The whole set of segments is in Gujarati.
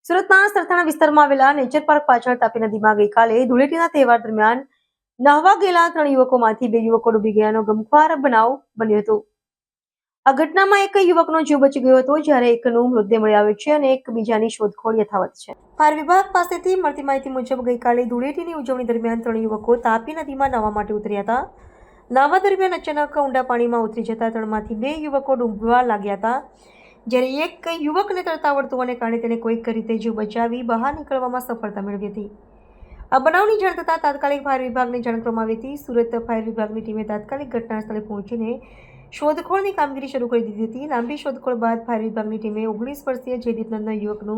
સુરતના સરથાણા વિસ્તારમાં આવેલા નેચર પાર્ક પાછળ તાપી નદીમાં ગઈકાલે ધૂળેટીના તહેવાર દરમિયાન નહાવા ગયેલા 3 યુવકોમાંથી 2 યુવકો ડૂબી ગયાનો ગમખ્વાર બનાવ બન્યો હતો। આ ઘટનામાં એક યુવકનો જીવ બચી ગયો હતો, જ્યારે એકનો મૃતદેહ મળી આવ્યો છે અને એકબીજાની શોધખોળ યથાવત છે। ફાયર વિભાગ પાસેથી મળતી માહિતી મુજબ ગઈકાલે ધૂળેટીની ઉજવણી દરમિયાન 3 યુવકો તાપી નદીમાં નહાવા માટે ઉતર્યા હતા। નહાવા દરમિયાન અચાનક ઊંડા પાણીમાં ઉતરી જતા 3માંથી 2 યુવકો ડૂબવા લાગ્યા હતા, જ્યારે એક યુવકને તરતા આવડતું હોવાને કારણે તેને કોઈક રીતે જીવ બચાવી બહાર નીકળવામાં સફળતા મેળવી હતી। આ બનાવની જાણ થતાં તાત્કાલિક ફાયર વિભાગને જાણ કરવામાં આવી હતી। સુરત ફાયર વિભાગની ટીમે તાત્કાલિક ઘટના સ્થળે પહોંચીને શોધખોળની કામગીરી શરૂ કરી દીધી હતી। લાંબી શોધખોળ બાદ ફાયર વિભાગની ટીમે 19 વર્ષીય જયદીપ નામના યુવકનો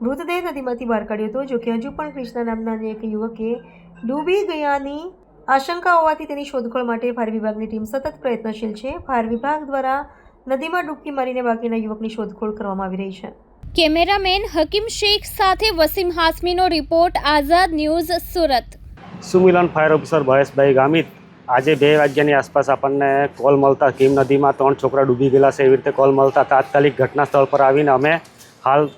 મૃતદેહ નદીમાંથી બહાર કાઢ્યો હતો। જો કે હજુ પણ કૃષ્ણા નામના એક યુવકે ડૂબી ગયાની આશંકા હોવાથી તેની શોધખોળ માટે ફાયર વિભાગની ટીમ સતત પ્રયત્નશીલ છે। ફાયર વિભાગ દ્વારા નદીમાં ડૂબકી મારીને બાકીના યુવકની શોધખોળ કરવામાં આવી રહી છે। કેમેરામેન હકીમ શેખ સાથે વસીમ હાસમીનો રિપોર્ટ, આઝાદ ન્યૂઝ, સુરત। સુમિલન ફાયર ઓફિસર મહેશભાઈ ગામિત આજે 2 વાગ્યાની આસપાસ આપણને કોલ મળતા કીમ નદીમાં 3 છોકરા ડૂબી ગયેલા છે એવી રીતે કોલ મળતા તાત્કાલિક ઘટના સ્થળ પર આવીને અમે હાલ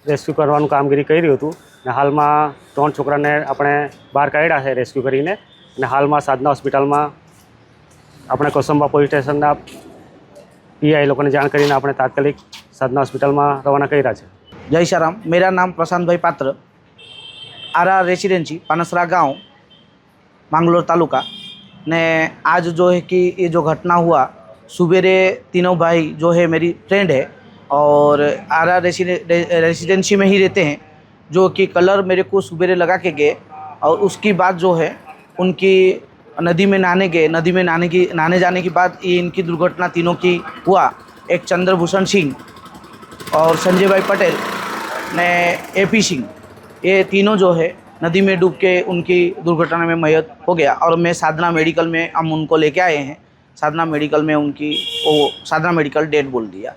રેસ્ક્યુ કરવાનું કામગીરી કરી હતું અને હાલમાં 3 છોકરાને આપણે બહાર કાઢ્યા છે રેસ્ક્યુ કરીને અને હાલમાં સાધના હોસ્પિટલમાં આપણે કોસંબા પોલીસ સ્ટેશનના पीआई लोगों ने जान करीने आपणे तात्कालिक साधना हॉस्पिटल में रवाना कर्या छे। जय श्रीराम। मेरा नाम प्रशांत भाई पात्र, आरा रेसिडेंसी पानसरा गांव, मांगलोर तालुका ने आज जो है कि ये जो घटना हुआ, सुबेरे तीनों भाई जो है मेरी फ्रेंड है और आरा रेसिडेंसी में ही रहते हैं, जो कि कलर मेरे को सुबेरे लगा के गए और उसकी बाद जो है उनकी नदी में नहाने जाने के बाद ये इनकी दुर्घटना तीनों की हुआ। एक चंद्रभूषण सिंह और संजय भाई पटेल ने एपी सिंह, ये तीनों जो है नदी में डूब के उनकी दुर्घटना में मयत हो गया और मैं साधना मेडिकल में हम उनको लेके आए हैं। साधना मेडिकल में उनकी साधना मेडिकल डेड बोल दिया।